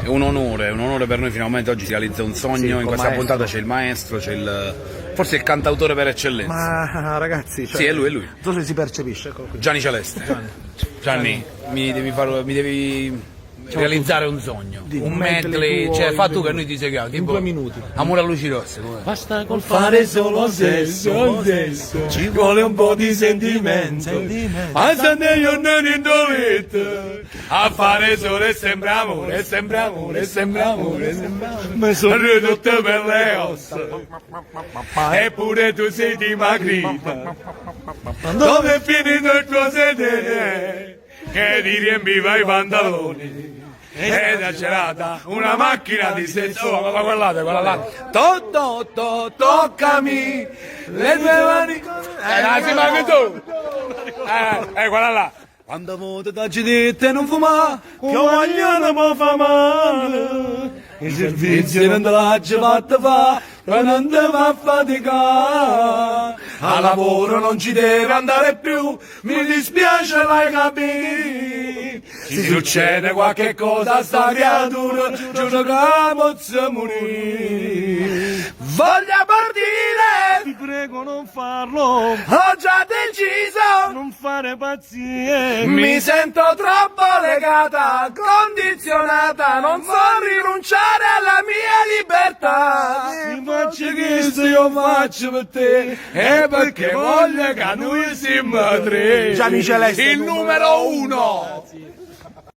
È un onore per noi, finalmente oggi si realizza un sogno, Sì, in questa maestro. puntata c'è il maestro, c'è forse il cantautore per eccellenza. Ma ragazzi, cioè, Sì, è lui. non so se si percepisce, eccolo qui. Gianni Celeste. Gianni, mi devi realizzare un sogno. Un medley, tuo cioè in fa due tu che minuti. noi ti seguiamo. In Tipo 2 minuti. Amore a luci rosse. Basta col fare solo sesso, ci vuole un po' di sentimento. Ma se io non indovete a fare solo e sembra amore, sembra amore, sembra amore, sembra amore. Mi sono ridotto per le ossa, eppure tu sei dimagrita. Dove è finito il tuo sedere che ti riempiva i pantaloni? Ed è celata una macchina di sesso. Quella là. Toccami le tue mani. Sì, ma che tu? Quella là. Quando voto da cidette non fuma, che vogliono può fa male. I servizi non te l'hai fatta fa, e non te fa faticare. A lavoro non ci deve andare più, mi dispiace l'hai capito. Se succede qualche cosa a sta creatura, giuro che posso morire. Voglio partire, Ti prego non farlo, ho già deciso. non fare pazzie. Mi sento troppo legata, condizionata, non so rinunciare alla mia libertà. Ti faccio Che se io faccio per te è perché voglio che noi siamo tre. Gianni Celeste, Il numero uno.